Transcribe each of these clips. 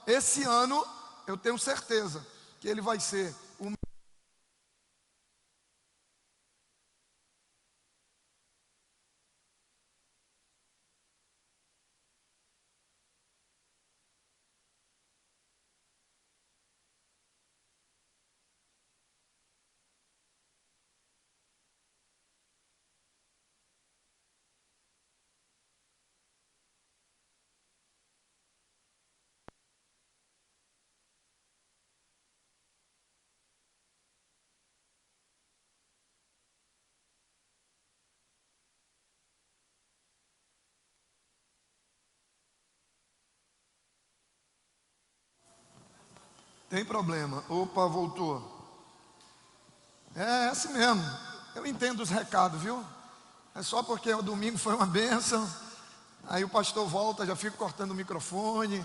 esse ano eu tenho certeza que ele vai ser o Tem problema. Opa, voltou. É assim mesmo. Eu entendo os recados, viu? É só porque o domingo foi uma bênção. Aí o pastor volta, já fico cortando o microfone.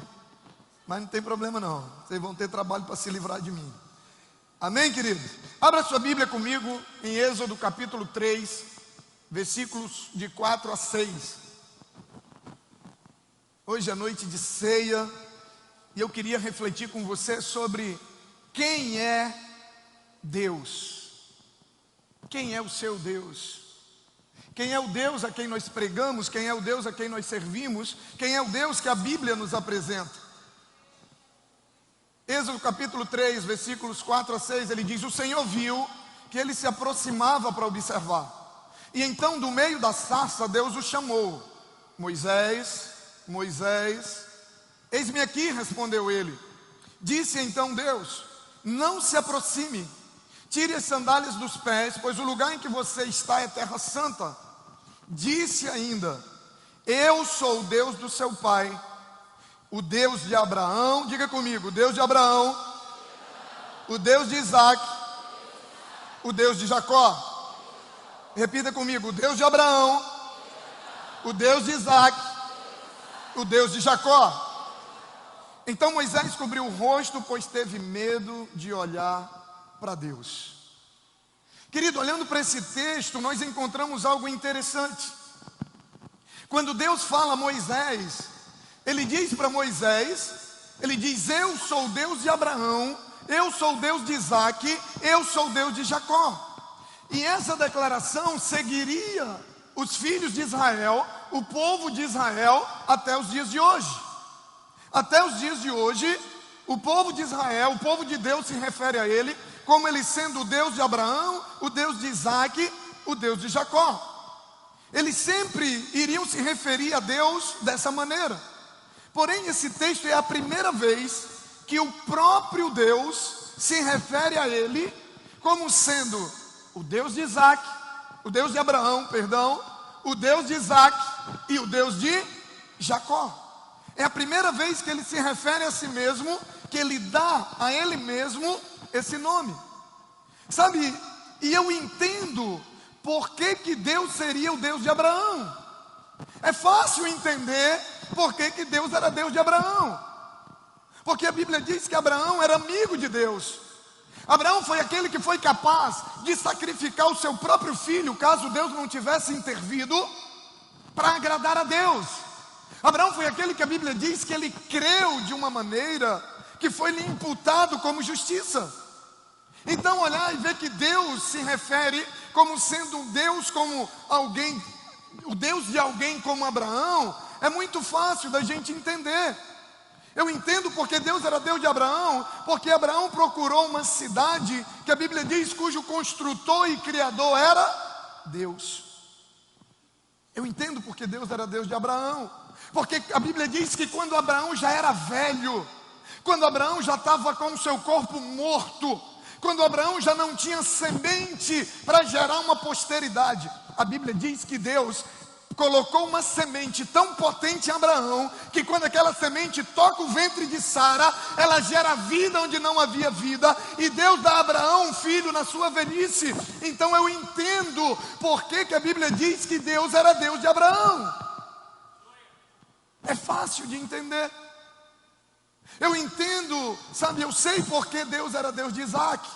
Mas não tem problema não. Vocês vão ter trabalho para se livrar de mim. Amém, queridos? Abra sua Bíblia comigo em Êxodo capítulo 3, versículos de 4 a 6. Hoje é noite de ceia. E eu queria refletir com você sobre quem é Deus. Quem é o seu Deus? Quem é o Deus a quem nós pregamos? Quem é o Deus a quem nós servimos? Quem é o Deus que a Bíblia nos apresenta? Êxodo capítulo 3, versículos 4 a 6, ele diz: o Senhor viu que ele se aproximava para observar. E então do meio da sarça Deus o chamou: Moisés, Moisés. Eis-me aqui, respondeu ele. Disse então Deus: não se aproxime, tire as sandálias dos pés, pois o lugar em que você está é terra santa. Disse ainda: eu sou o Deus do seu pai, o Deus de Abraão. Diga comigo: o Deus de Abraão, o Deus de Isaac, o Deus de Jacó. Repita comigo: o Deus de Abraão, o Deus de Isaac, o Deus de Jacó. Então Moisés cobriu o rosto, pois teve medo de olhar para Deus. Querido, olhando para esse texto, nós encontramos algo interessante. Quando Deus fala a Moisés, ele diz para Moisés, ele diz: eu sou o Deus de Abraão, eu sou o Deus de Isaac, eu sou o Deus de Jacó. E essa declaração seguiria os filhos de Israel, o povo de Israel, até os dias de hoje. Até os dias de hoje, o povo de Israel, o povo de Deus se refere a ele como ele sendo o Deus de Abraão, o Deus de Isaac, o Deus de Jacó. Eles sempre iriam se referir a Deus dessa maneira. Porém, esse texto é a primeira vez que o próprio Deus se refere a ele como sendo o Deus de Isaac, o Deus de Abraão, perdão, o Deus de Isaac e o Deus de Jacó. É a primeira vez que ele se refere a si mesmo, que ele dá a ele mesmo esse nome. Sabe, e eu entendo por que Deus seria o Deus de Abraão. É fácil entender por que Deus era Deus de Abraão. Porque a Bíblia diz que Abraão era amigo de Deus. Abraão foi aquele que foi capaz de sacrificar o seu próprio filho, caso Deus não tivesse intervido, para agradar a Deus. Abraão foi aquele que a Bíblia diz que ele creu de uma maneira que foi lhe imputado como justiça. Então olhar e ver que Deus se refere como sendo um Deus como alguém, o Deus de alguém como Abraão, é muito fácil da gente entender. Eu entendo porque Deus era Deus de Abraão, porque Abraão procurou uma cidade que a Bíblia diz cujo construtor e criador era Deus. Eu entendo porque Deus era Deus de Abraão, porque a Bíblia diz que quando Abraão já era velho, quando Abraão já estava com o seu corpo morto, quando Abraão já não tinha semente para gerar uma posteridade, a Bíblia diz que Deus colocou uma semente tão potente em Abraão, que quando aquela semente toca o ventre de Sara, ela gera vida onde não havia vida, e Deus dá a Abraão um filho na sua velhice. Então eu entendo por que a Bíblia diz que Deus era Deus de Abraão. É fácil de entender. Eu entendo, sabe, eu sei por que Deus era Deus de Isaac.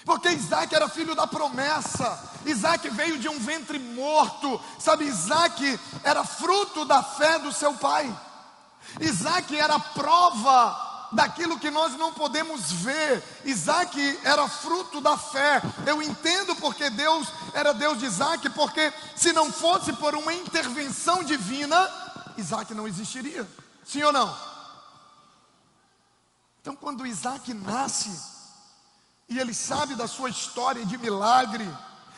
Porque Isaac era filho da promessa. Isaac veio de um ventre morto. Sabe, Isaac era fruto da fé do seu pai. Isaac era a prova daquilo que nós não podemos ver. Isaac era fruto da fé. Eu entendo porque Deus era Deus de Isaac, porque se não fosse por uma intervenção divina, Isaac não existiria. Sim ou não? Então, quando Isaac nasce e ele sabe da sua história de milagre,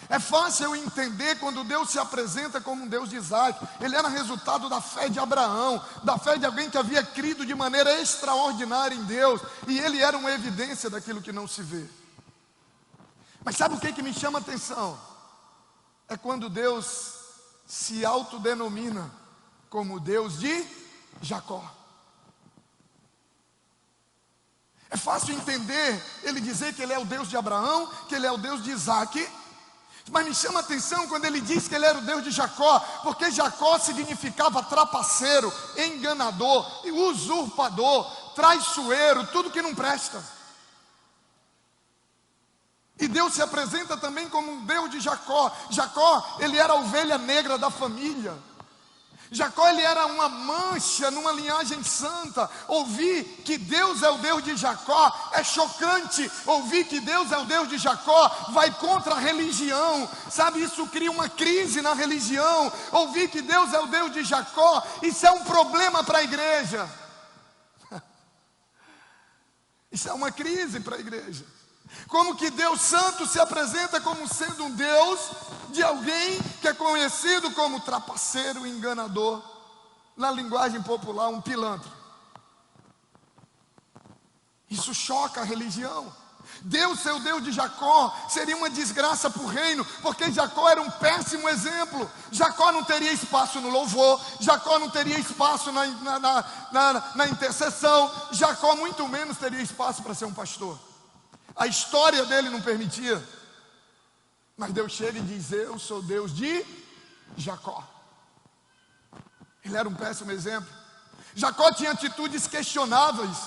é fácil eu entender quando Deus se apresenta como um Deus de Isaac. Ele era resultado da fé de Abraão, da fé de alguém que havia crido de maneira extraordinária em Deus, e ele era uma evidência daquilo que não se vê. Mas sabe o que me chama a atenção? É quando Deus se autodenomina como Deus de Jacó. É fácil entender ele dizer que ele é o Deus de Abraão, que ele é o Deus de Isaac, mas me chama a atenção quando ele diz que ele era o Deus de Jacó, porque Jacó significava trapaceiro, enganador, usurpador, traiçoeiro, tudo que não presta. E Deus se apresenta também como um Deus de Jacó. Jacó, ele era a ovelha negra da família. Jacó, ele era uma mancha numa linhagem santa. Ouvir que Deus é o Deus de Jacó é chocante. Ouvir que Deus é o Deus de Jacó vai contra a religião, sabe, isso cria uma crise na religião. Ouvir que Deus é o Deus de Jacó, isso é um problema para a igreja. Isso é uma crise para a igreja. Como que Deus Santo se apresenta como sendo um Deus de alguém que é conhecido como trapaceiro, enganador, na linguagem popular, um pilantra. Isso choca a religião. Deus ser o Deus de Jacó seria uma desgraça para o reino, porque Jacó era um péssimo exemplo. Jacó não teria espaço no louvor, Jacó não teria espaço na intercessão, Jacó muito menos teria espaço para ser um pastor. A história dele não permitia. Mas Deus chega e diz: eu sou Deus de Jacó. Ele era um péssimo exemplo. Jacó tinha atitudes questionáveis.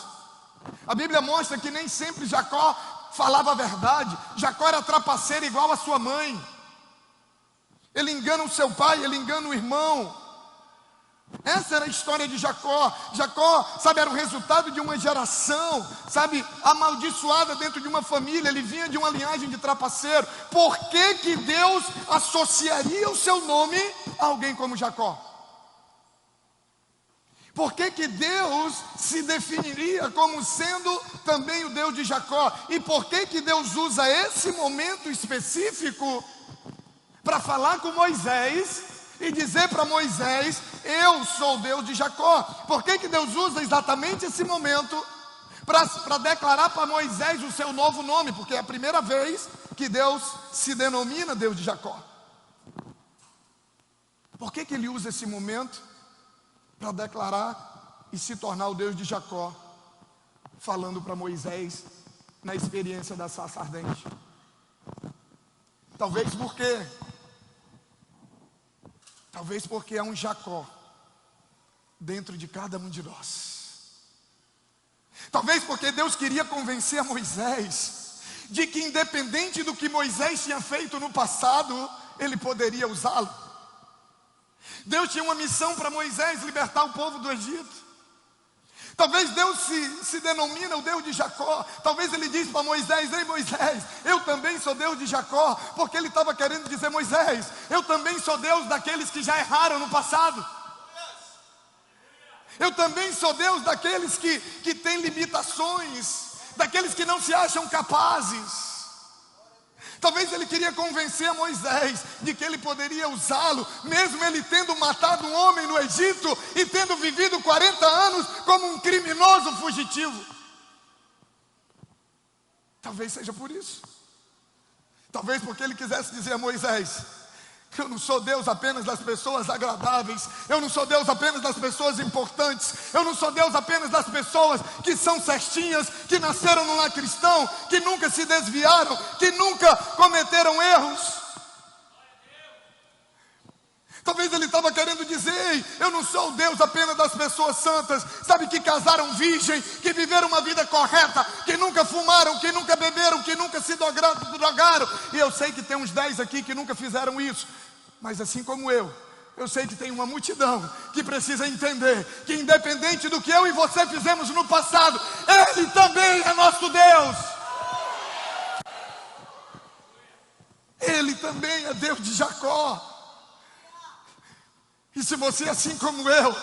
A Bíblia mostra que nem sempre Jacó falava a verdade. Jacó era trapaceiro igual a sua mãe. Ele engana o seu pai, ele engana o irmão. Essa era a história de Jacó. Jacó, sabe, era o resultado de uma geração, sabe, amaldiçoada dentro de uma família. Ele vinha de uma linhagem de trapaceiro. Por que que Deus associaria o seu nome a alguém como Jacó? Por que que Deus se definiria como sendo também o Deus de Jacó? E por que que Deus usa esse momento específico para falar com Moisés e dizer para Moisés: eu sou o Deus de Jacó? Por que que Deus usa exatamente esse momento para declarar para Moisés o seu novo nome? Porque é a primeira vez que Deus se denomina Deus de Jacó. Por que que ele usa esse momento para declarar e se tornar o Deus de Jacó, falando para Moisés na experiência da sarça ardente? Talvez porque há um Jacó dentro de cada um de nós. Talvez porque Deus queria convencer a Moisés de que, independente do que Moisés tinha feito no passado, ele poderia usá-lo. Deus tinha uma missão para Moisés: libertar o povo do Egito. Talvez Deus se denomina o Deus de Jacó. Talvez ele diz para Moisés: ei Moisés, eu também sou Deus de Jacó. Porque ele estava querendo dizer: Moisés, eu também sou Deus daqueles que já erraram no passado. Eu também sou Deus daqueles que têm limitações, daqueles que não se acham capazes. Talvez ele queria convencer a Moisés de que ele poderia usá-lo, mesmo ele tendo matado um homem no Egito e tendo vivido 40 anos como um criminoso fugitivo. Talvez seja por isso. Talvez porque ele quisesse dizer a Moisés: eu não sou Deus apenas das pessoas agradáveis, eu não sou Deus apenas das pessoas importantes, eu não sou Deus apenas das pessoas que são certinhas, que nasceram no lar cristão, que nunca se desviaram, que nunca cometeram erros. Talvez ele estava querendo dizer: ei, eu não sou o Deus apenas das pessoas santas, sabe, que casaram virgem, que viveram uma vida correta, que nunca fumaram, que nunca beberam, que nunca se drogaram. E eu sei que tem uns 10 aqui que nunca fizeram isso. Mas assim como eu, Eu sei que tem uma multidão que precisa entender que independente do que eu e você fizemos no passado, Ele também é nosso Deus. Ele também é Deus de Jacó. E se você, assim como eu,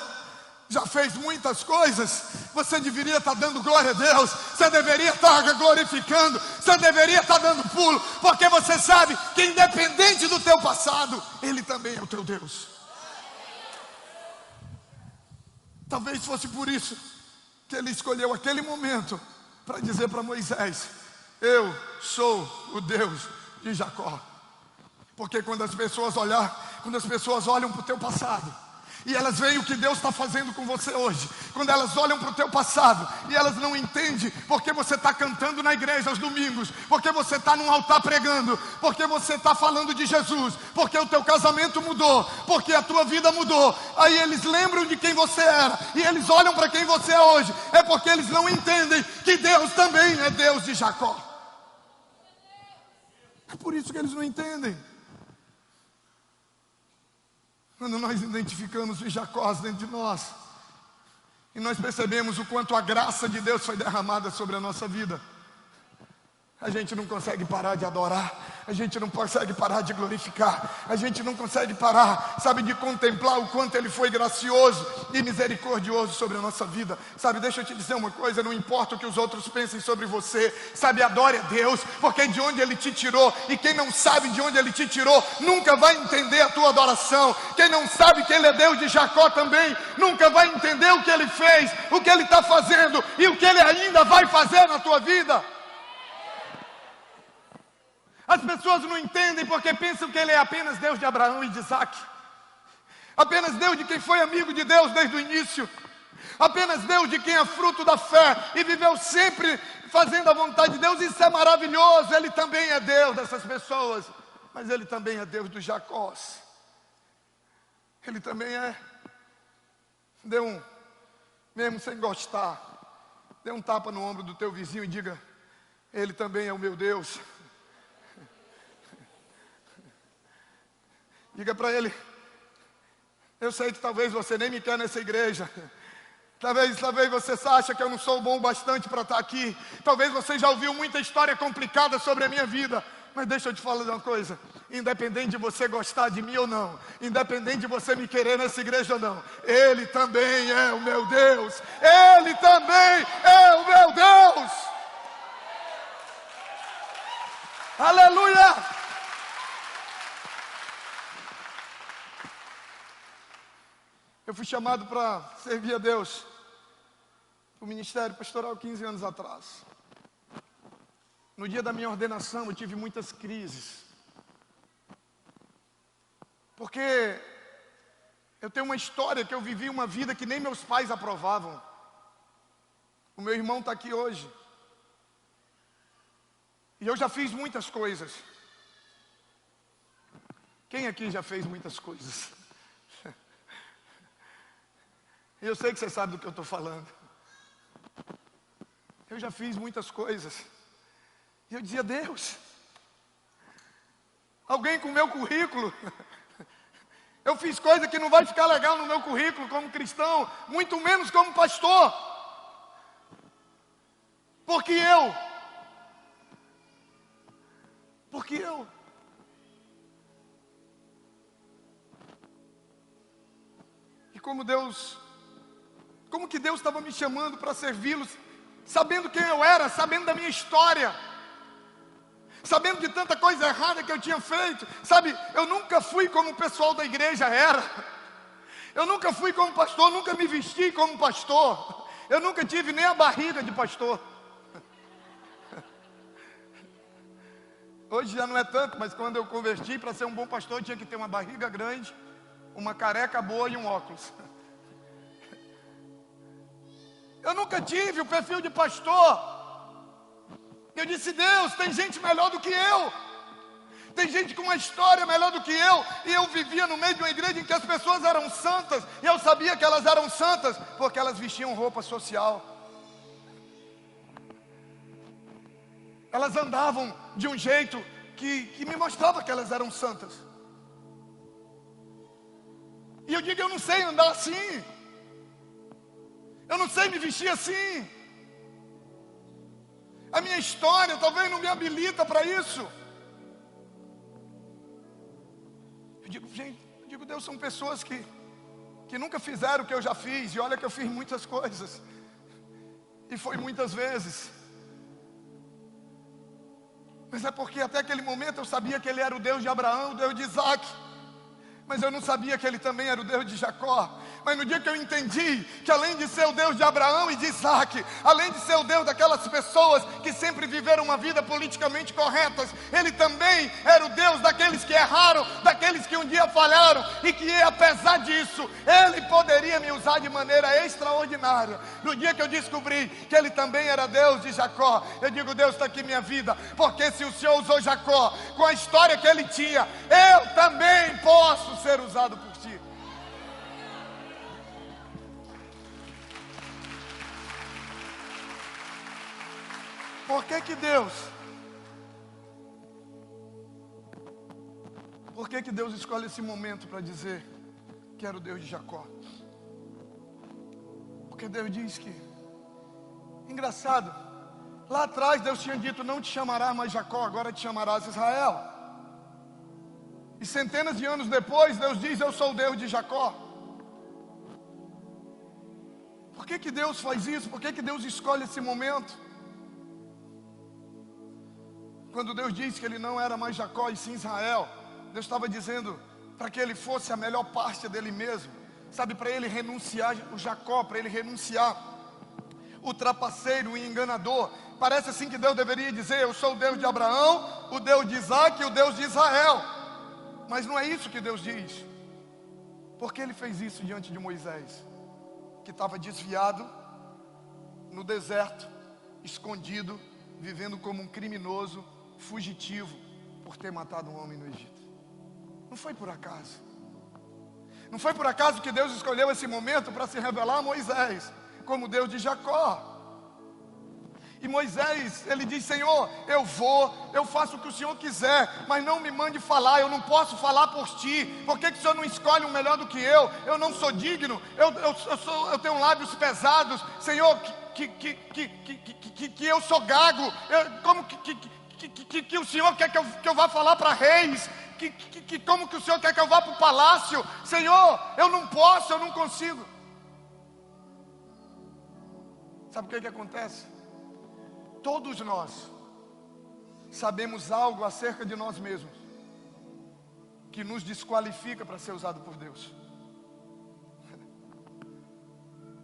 já fez muitas coisas, você deveria estar dando glória a Deus, você deveria estar glorificando, você deveria estar dando pulo, porque você sabe que independente do teu passado, Ele também é o teu Deus. Talvez fosse por isso que Ele escolheu aquele momento para dizer para Moisés: eu sou o Deus de Jacó. Porque quando as pessoas olham para o teu passado e elas veem o que Deus está fazendo com você hoje, quando elas olham para o teu passado e elas não entendem porque você está cantando na igreja aos domingos, porque você está num altar pregando, porque você está falando de Jesus, porque o teu casamento mudou, porque a tua vida mudou, aí eles lembram de quem você era e eles olham para quem você é hoje, é porque eles não entendem que Deus também é Deus de Jacó. É por isso que eles não entendem. Quando nós identificamos os Jacós dentro de nós, e nós percebemos o quanto a graça de Deus foi derramada sobre a nossa vida, a gente não consegue parar de adorar, a gente não consegue parar de glorificar, a gente não consegue parar, sabe, de contemplar o quanto Ele foi gracioso e misericordioso sobre a nossa vida. Sabe, deixa eu te dizer uma coisa, não importa o que os outros pensem sobre você, sabe, adore a Deus, porque de onde Ele te tirou, e quem não sabe de onde Ele te tirou, nunca vai entender a tua adoração. Quem não sabe que Ele é Deus de Jacó também, nunca vai entender o que Ele fez, o que Ele está fazendo, e o que Ele ainda vai fazer na tua vida. As pessoas não entendem porque pensam que Ele é apenas Deus de Abraão e de Isaac, apenas Deus de quem foi amigo de Deus desde o início, apenas Deus de quem é fruto da fé e viveu sempre fazendo a vontade de Deus. Isso é maravilhoso, Ele também é Deus dessas pessoas, mas Ele também é Deus dos Jacós. Ele também é. Mesmo sem gostar, dê um tapa no ombro do teu vizinho e diga: Ele também é o meu Deus. Diga para ele: eu sei que talvez você nem me quer nessa igreja, talvez você acha que eu não sou bom o bastante para estar aqui, talvez você já ouviu muita história complicada sobre a minha vida, mas deixa eu te falar uma coisa: independente de você gostar de mim ou não, independente de você me querer nessa igreja ou não, Ele também é o meu Deus, Ele também é o meu Deus. Aleluia! Eu fui chamado para servir a Deus, o ministério pastoral 15 anos atrás. No dia da minha ordenação eu tive muitas crises, porque eu tenho uma história que eu vivi uma vida que nem meus pais aprovavam. O meu irmão está aqui hoje, e eu já fiz muitas coisas. Quem aqui já fez muitas coisas? Eu sei que você sabe do que eu estou falando. Eu já fiz muitas coisas. E eu dizia: Deus, alguém com o meu currículo. Eu fiz coisa que não vai ficar legal no meu currículo como cristão, muito menos como pastor. Porque eu. E como que Deus estava me chamando para servi-los, sabendo quem eu era, sabendo da minha história, sabendo de tanta coisa errada que eu tinha feito. Sabe, eu nunca fui como o pessoal da igreja era, eu nunca fui como pastor, nunca me vesti como pastor, eu nunca tive nem a barriga de pastor. Hoje já não é tanto, mas quando eu converti, para ser um bom pastor, eu tinha que ter uma barriga grande, uma careca boa e um óculos. Eu nunca tive o perfil de pastor. Eu disse: Deus, tem gente melhor do que eu, tem gente com uma história melhor do que eu. E eu vivia no meio de uma igreja em que as pessoas eram santas, e eu sabia que elas eram santas porque elas vestiam roupa social, elas andavam de um jeito que me mostrava que elas eram santas. E eu digo, eu não sei andar assim. Eu não sei me vestir assim. A minha história talvez não me habilita para isso. Eu digo, gente, Deus, são pessoas que nunca fizeram o que eu já fiz. E olha que eu fiz muitas coisas. E foi muitas vezes. Mas é porque até aquele momento eu sabia que Ele era o Deus de Abraão, o Deus de Isaac. Mas eu não sabia que Ele também era o Deus de Jacó. Mas no dia que eu entendi que além de ser o Deus de Abraão e de Isaac, além de ser o Deus daquelas pessoas que sempre viveram uma vida politicamente correta, Ele também era o Deus daqueles que erraram, daqueles que um dia falharam, e que apesar disso, Ele poderia me usar de maneira extraordinária. No dia que eu descobri que Ele também era Deus de Jacó, eu digo, Deus, está aqui minha vida, porque se o Senhor usou Jacó, com a história que ele tinha, eu também posso ser usado por Ti. Por que Deus escolhe esse momento para dizer que era o Deus de Jacó? Porque Deus diz que, engraçado, lá atrás Deus tinha dito, não te chamarás mais Jacó, agora te chamarás Israel. E centenas de anos depois Deus diz, eu sou o Deus de Jacó. Por que Deus faz isso? Por que Deus escolhe esse momento? Quando Deus disse que Ele não era mais Jacó e sim Israel, Deus estava dizendo para que ele fosse a melhor parte dele mesmo. Sabe, para ele renunciar o Jacó, para ele renunciar o trapaceiro, o enganador. Parece assim que Deus deveria dizer, eu sou o Deus de Abraão, o Deus de Isaac e o Deus de Israel. Mas não é isso que Deus diz. Porque Ele fez isso diante de Moisés, que estava desviado no deserto, escondido, vivendo como um criminoso, fugitivo, por ter matado um homem no Egito. Não foi por acaso. Não foi por acaso que Deus escolheu esse momento para se revelar a Moisés, como Deus de Jacó. E Moisés, ele diz, Senhor, eu faço o que o Senhor quiser, mas não me mande falar, eu não posso falar por Ti. Por que o Senhor não escolhe um melhor do que eu? Eu não sou digno, eu tenho lábios pesados, Senhor, que eu sou gago, como que o Senhor quer que eu vá falar para reis? Como que o Senhor quer que eu vá para o palácio? Senhor, eu não posso, eu não consigo. Sabe o que acontece? Todos nós sabemos algo acerca de nós mesmos que nos desqualifica para ser usado por Deus.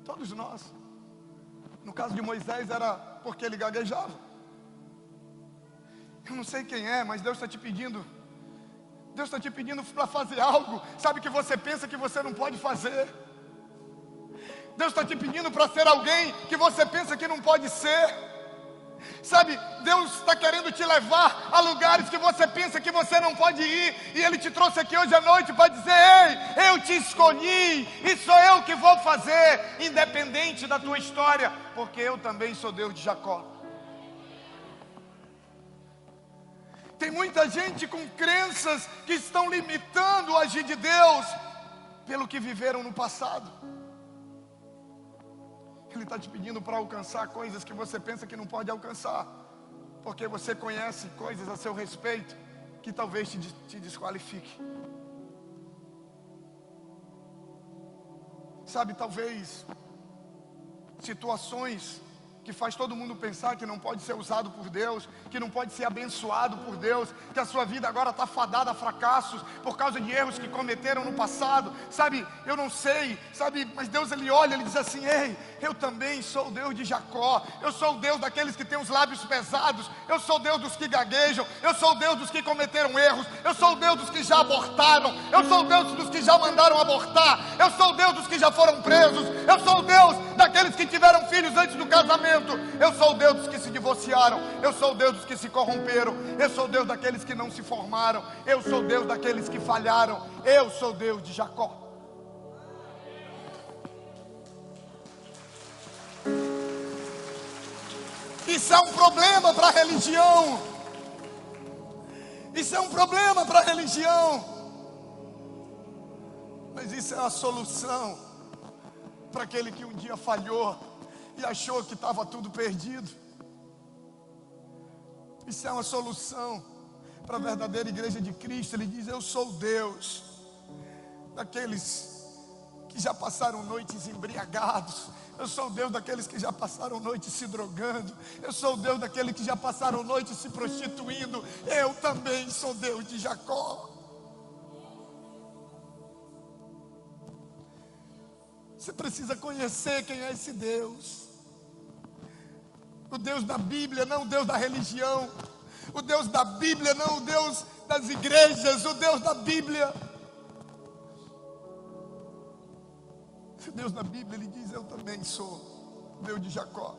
Todos nós. No caso de Moisés era porque ele gaguejava. Eu não sei quem é, mas Deus está te pedindo. Deus está te pedindo para fazer algo, sabe, que você pensa que você não pode fazer. Deus está te pedindo para ser alguém que você pensa que não pode ser. Sabe, Deus está querendo te levar a lugares que você pensa que você não pode ir. E Ele te trouxe aqui hoje à noite para dizer, ei, eu te escolhi e sou eu que vou fazer, independente da tua história, porque eu também sou Deus de Jacó. Tem muita gente com crenças que estão limitando o agir de Deus pelo que viveram no passado. Ele está te pedindo para alcançar coisas que você pensa que não pode alcançar, porque você conhece coisas a seu respeito que talvez te desqualifique. Sabe, talvez situações que faz todo mundo pensar que não pode ser usado por Deus, que não pode ser abençoado por Deus, que a sua vida agora está fadada a fracassos por causa de erros que cometeram no passado. Sabe, eu não sei, sabe, mas Deus, Ele olha, Ele diz assim, ei, eu também sou o Deus de Jacó, eu sou o Deus daqueles que têm os lábios pesados, eu sou o Deus dos que gaguejam, eu sou o Deus dos que cometeram erros, eu sou o Deus dos que já abortaram, eu sou o Deus dos que já mandaram abortar, eu sou o Deus dos que já foram presos, eu sou o Deus daqueles que tiveram filhos antes do casamento, eu sou o Deus dos que se divorciaram, eu sou o Deus dos que se corromperam, eu sou o Deus daqueles que não se formaram, eu sou o Deus daqueles que falharam, eu sou o Deus de Jacó. Isso é um problema para a religião. Isso é um problema para a religião. Mas isso é a solução para aquele que um dia falhou e achou que estava tudo perdido. Isso é uma solução para a verdadeira igreja de Cristo. Ele diz: eu sou Deus daqueles que já passaram noites embriagados. Eu sou o Deus daqueles que já passaram noites se drogando. Eu sou o Deus daqueles que já passaram noites se prostituindo. Eu também sou Deus de Jacó. Você precisa conhecer quem é esse Deus. O Deus da Bíblia, não o Deus da religião. O Deus da Bíblia, não o Deus das igrejas. O Deus da Bíblia. O Deus da Bíblia, ele diz: eu também sou Deus de Jacó.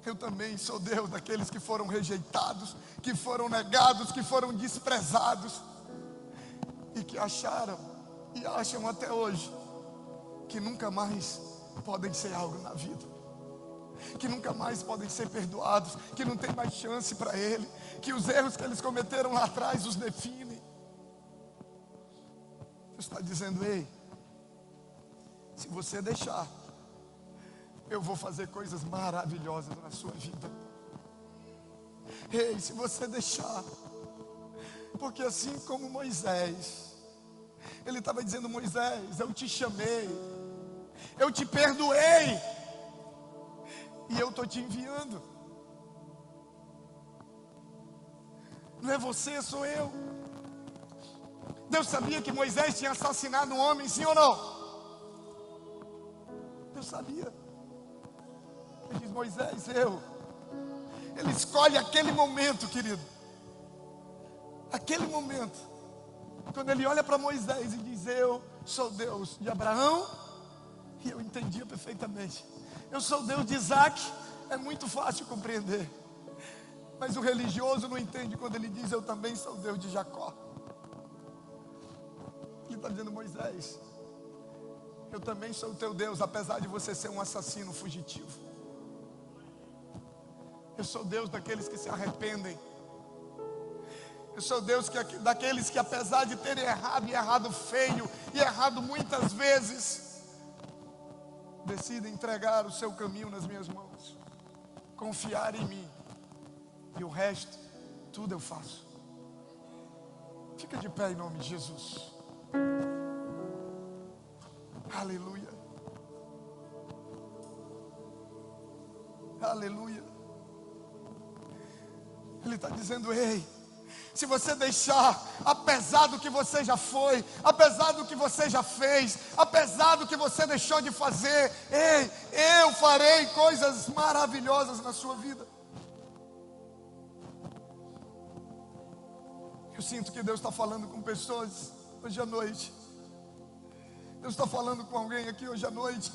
Eu também sou Deus daqueles que foram rejeitados, que foram negados, que foram desprezados, e que acharam e acham até hoje que nunca mais podem ser algo na vida, que nunca mais podem ser perdoados, que não tem mais chance para ele, que os erros que eles cometeram lá atrás os definem. Deus está dizendo: ei, se você deixar, eu vou fazer coisas maravilhosas na sua vida. Ei, se você deixar, porque assim como Moisés, ele estava dizendo: Moisés, eu te chamei, eu te perdoei, e eu estou te enviando. Não é você, sou eu. Deus sabia que Moisés tinha assassinado um homem, sim ou não? Deus sabia. Ele diz: Moisés, Ele escolhe aquele momento, querido. Aquele momento, quando ele olha para Moisés e diz: eu sou Deus de Abraão. E eu entendia perfeitamente. Eu sou Deus de Isaac. É muito fácil compreender. Mas o religioso não entende quando ele diz: eu também sou Deus de Jacó. Ele está dizendo: Moisés, eu também sou o teu Deus, apesar de você ser um assassino fugitivo. Eu sou Deus daqueles que se arrependem. Eu sou Deus daqueles que, apesar de terem errado, e errado feio, e errado muitas vezes, decidem entregar o seu caminho nas minhas mãos, confiar em mim, e o resto, tudo eu faço. Fica de pé em nome de Jesus. Aleluia. Aleluia. Ele está dizendo: ei, se você deixar, apesar do que você já foi, apesar do que você já fez, apesar do que você deixou de fazer, ei, eu farei coisas maravilhosas na sua vida. Eu sinto que Deus está falando com pessoas hoje à noite. Deus está falando com alguém aqui hoje à noite.